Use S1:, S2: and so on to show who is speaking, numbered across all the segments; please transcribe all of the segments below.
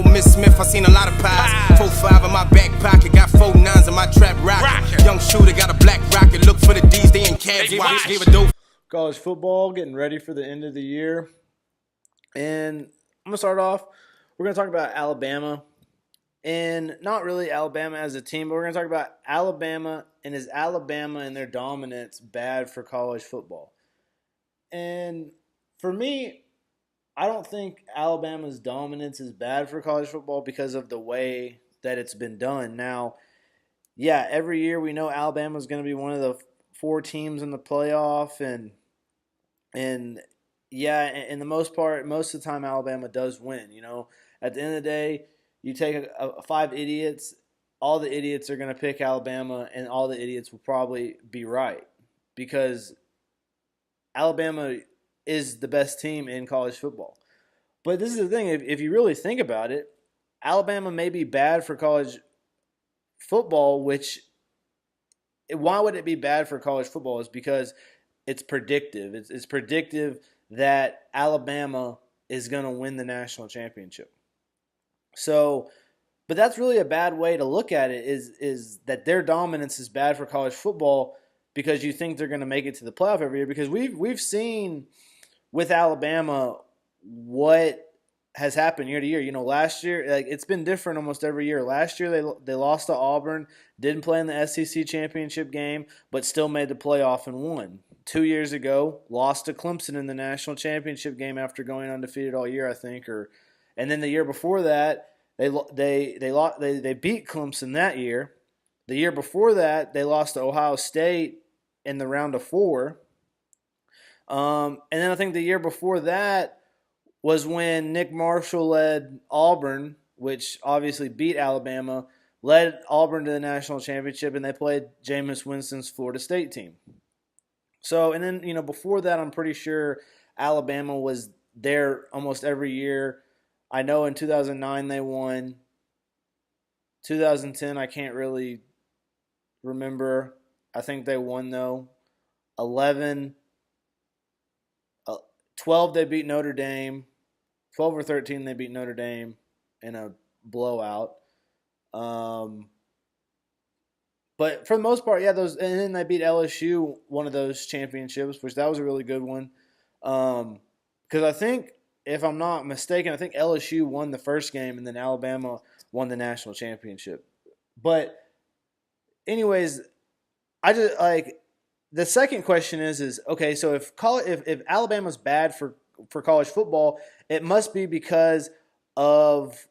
S1: Miss Smith, I seen a lot of pies. 4-5 in my back pocket, got 4 9s in my trap rocket. Young shooter got a black rocket. Look for the D's, they in Cavs. Watch, gave a dope.
S2: College football, getting ready for the end of the year. And I'm going to start off. We're going to talk about Alabama. And not really Alabama as a team, but we're going to talk about Alabama. And is Alabama and their dominance bad for college football? And for me, I don't think Alabama's dominance is bad for college football because of the way that it's been done. Now, yeah, every year we know Alabama's going to be one of the 4 teams in the playoff, and yeah, in the most part, most of the time Alabama does win. You know, at the end of the day, you take 5 idiots, all the idiots are going to pick Alabama, and all the idiots will probably be right because Alabama is the best team in college football. But this is the thing, if you really think about it, Alabama may be bad for college football, which why would it be bad for college football is because it's predictive. It's predictive that Alabama is going to win the national championship. So, but that's really a bad way to look at it is that their dominance is bad for college football because you think they're going to make it to the playoff every year because we've seen with Alabama what has happened year to year. You know, last year, like it's been different almost every year. Last year they lost to Auburn, didn't play in the SEC championship game, but still made the playoff and won. 2 years ago, lost to Clemson in the national championship game after going undefeated all year, I think. And then the year before that, they beat Clemson that year. The year before that, they lost to Ohio State in the round of 4. And then I think the year before that was when Nick Marshall led Auburn, which obviously beat Alabama, led Auburn to the national championship, and they played Jameis Winston's Florida State team. So, and then, you know, before that, I'm pretty sure Alabama was there almost every year. I know in 2009 they won. 2010, I can't really remember. I think they won, though. 12, they beat Notre Dame. 12 or 13, they beat Notre Dame in a blowout. But for the most part, yeah, those, and then they beat LSU one of those championships, which that was a really good one. Because I think, if I'm not mistaken, I think LSU won the first game, and then Alabama won the national championship. But, anyways, I just like the second question is okay. So if Alabama's bad for college football, it must be because of,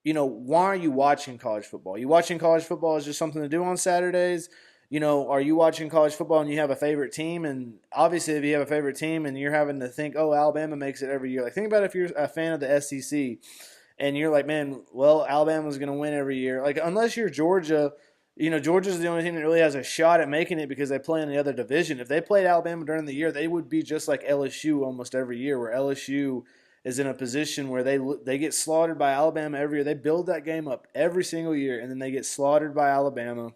S2: you know, why are you watching college football? Are you watching college football as just something to do on Saturdays? You know, are you watching college football and you have a favorite team? And obviously, if you have a favorite team and you're having to think, oh, Alabama makes it every year. Like, think about if you're a fan of the SEC and you're like, man, well, Alabama's going to win every year. Like, unless you're Georgia, you know, Georgia's the only team that really has a shot at making it because they play in the other division. If they played Alabama during the year, they would be just like LSU almost every year, where LSU is in a position where they get slaughtered by Alabama every year. They build that game up every single year, and then they get slaughtered by Alabama.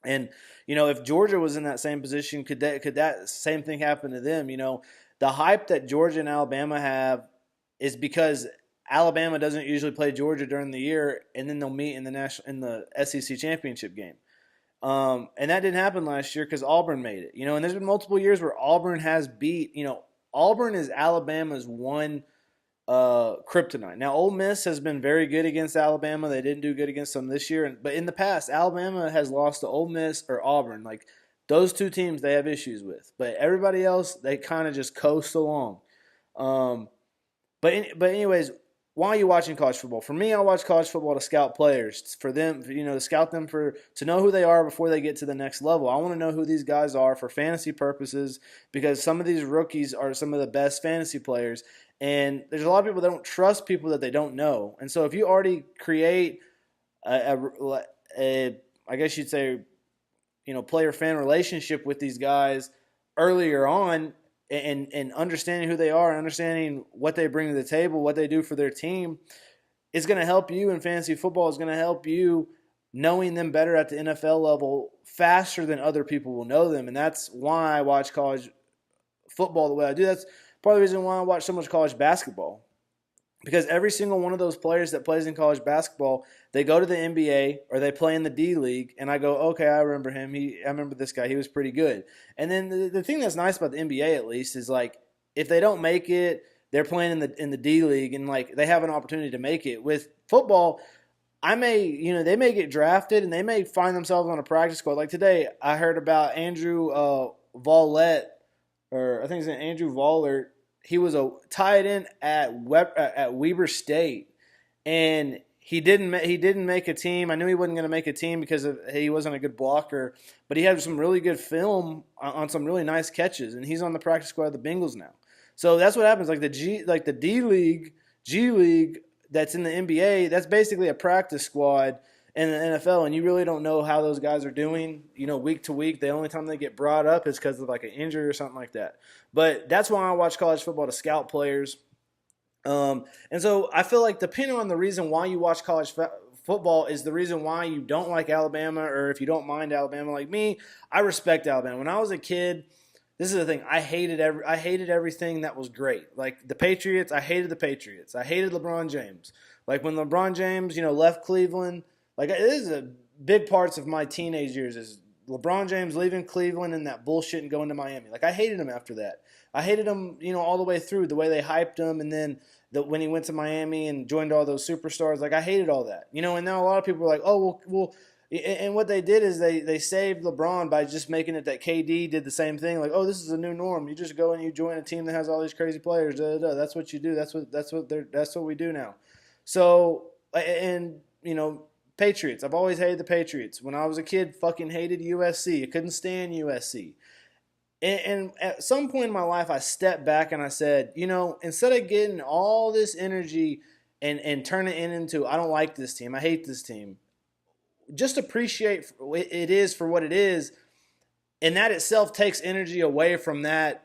S2: And, you know, if Georgia was in that same position, could that same thing happen to them? You know, the hype that Georgia and Alabama have is because Alabama doesn't usually play Georgia during the year, and then they'll meet in the SEC championship game. And that didn't happen last year because Auburn made it. You know, and there's been multiple years where Auburn has beat. You know, Auburn is Alabama's one kryptonite. Now, Ole Miss has been very good against Alabama. They didn't do good against them this year, but in the past, Alabama has lost to Ole Miss or Auburn. Like, those two teams, they have issues with. But everybody else, they kind of just coast along. But anyways, why are you watching college football? For me, I watch college football to scout players. For them, you know, to scout them to know who they are before they get to the next level. I want to know who these guys are for fantasy purposes because some of these rookies are some of the best fantasy players. And there's a lot of people that don't trust people that they don't know. And so if you already create a I guess you'd say, you know, player-fan relationship with these guys earlier on, and understanding who they are and understanding what they bring to the table, what they do for their team, is going to help you in fantasy football, is going to help you knowing them better at the NFL level faster than other people will know them. And that's why I watch college football the way I do. That's part of the reason why I watch so much college basketball. Because every single one of those players that plays in college basketball, they go to the NBA or they play in the D League, and I go, okay, I remember him. I remember this guy. He was pretty good. And then the thing that's nice about the NBA, at least, is like if they don't make it, they're playing in the D League, and like they have an opportunity to make it. With football, they may get drafted and they may find themselves on a practice squad. Like today, I heard about Andrew Vollett, or I think his name Andrew Vollert. He was a tight end at Weber State, and he didn't make a team. I knew he wasn't going to make a team because he wasn't a good blocker, but he had some really good film on some really nice catches, and he's on the practice squad of the Bengals now. So that's what happens. Like the D League, G League that's in the NBA, that's basically a practice squad in the NFL, and you really don't know how those guys are doing, week to week. The only time they get brought up is because of like an injury or something like that. But that's why I watch college football, to scout players. And so I feel like depending on the reason why you watch college football is the reason why you don't like Alabama, or if you don't mind Alabama like me, I respect Alabama. When I was a kid, this is the thing, I hated everything that was great. Like the Patriots, I hated the Patriots. I hated LeBron James. Like when LeBron James, left Cleveland, like this is a big parts of my teenage years is LeBron James leaving Cleveland and that bullshit and going to Miami. Like I hated him after that. I hated him, all the way through, the way they hyped him, and then when he went to Miami and joined all those superstars. Like I hated all that, and now a lot of people are like, oh well. And what they did is they saved LeBron by just making it that KD did the same thing. Like, oh, this is a new norm. You just go and you join a team that has all these crazy players. That's what you do. That's what we do now. So Patriots. I've always hated the Patriots. When I was a kid, fucking hated USC. I couldn't stand USC. And at some point in my life, I stepped back and I said, instead of getting all this energy and turning it into, I don't like this team, I hate this team, just appreciate it is for what it is. And that itself takes energy away from that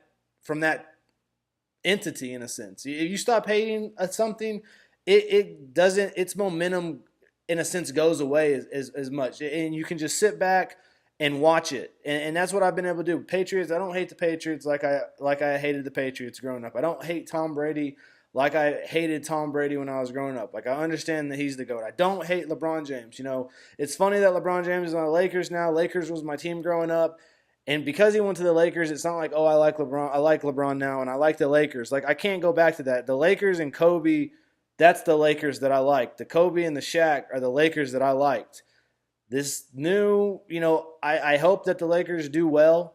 S2: entity, in a sense. If you stop hating something, it doesn't, its momentum in a sense goes away as much, and you can just sit back and watch it, and that's what I've been able to do. Patriots, I don't hate the Patriots like I hated the Patriots growing up. I don't hate Tom Brady like I hated Tom Brady when I was growing up. Like I understand that he's the GOAT. I don't hate LeBron James. It's funny that LeBron James is on the Lakers now. Lakers was my team growing up, and because he went to the Lakers, it's not like, oh, I like LeBron. I like LeBron now, and I like the Lakers. Like I can't go back to that. The Lakers and Kobe. That's the Lakers that I like. The Kobe and the Shaq are the Lakers that I liked. This new, I hope that the Lakers do well.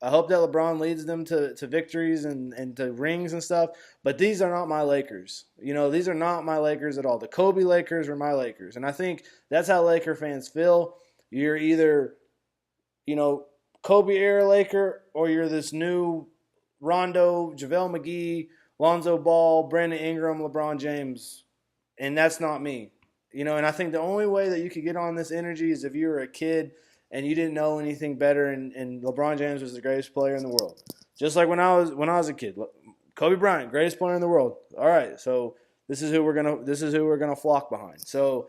S2: I hope that LeBron leads them to victories and to rings and stuff. But these are not my Lakers. These are not my Lakers at all. The Kobe Lakers were my Lakers. And I think that's how Laker fans feel. You're either, Kobe era Laker, or you're this new Rondo, JaVale McGee, Lonzo Ball, Brandon Ingram, LeBron James, and that's not me. And I think the only way that you could get on this energy is if you were a kid and you didn't know anything better, and LeBron James was the greatest player in the world. Just like when I was a kid, Kobe Bryant, greatest player in the world. All right, so this is who we're gonna flock behind. So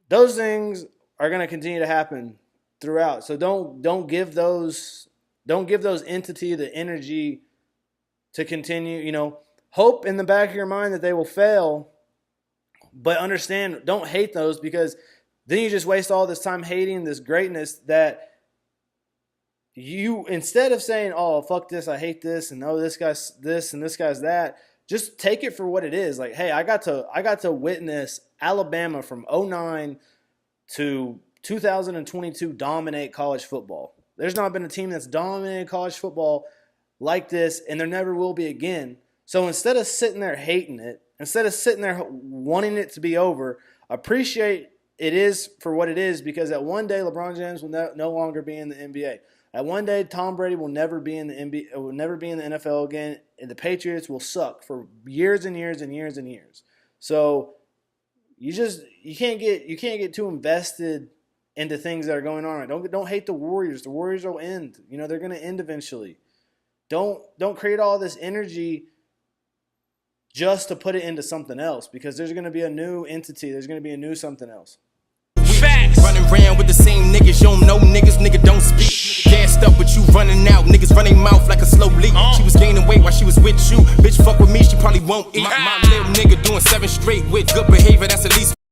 S2: those things are gonna continue to happen throughout. So don't give those entity the energy to continue, hope in the back of your mind that they will fail, but understand, don't hate those, because then you just waste all this time hating this greatness that you, instead of saying, oh, fuck this, I hate this, and oh, this guy's this and this guy's that, just take it for what it is. Like, hey, I got to witness Alabama from 2009 to 2022 dominate college football. There's not been a team that's dominated college football like this, and there never will be again. So instead of sitting there hating it, instead of sitting there wanting it to be over, appreciate it is for what it is, because at one day LeBron James will no longer be in the NBA. At one day Tom Brady will never be in the NBA, will never be in the NFL again, and the Patriots will suck for years and years and years and years. So you can't get too invested into things that are going on. Don't hate the Warriors. The Warriors will end. They're going to end eventually. Don't create all this energy just to put it into something else, because there's going to be a new entity. There's going to be a new something else.
S1: Facts. Running around with the same niggas, you don't know niggas, nigga don't speak. Gas laced up, but you running out. Niggas running mouth like a slow leak. She was gaining weight while she was with you. Bitch, fuck with me, she probably won't eat. My little nigga doing 7 straight with good behavior, that's at least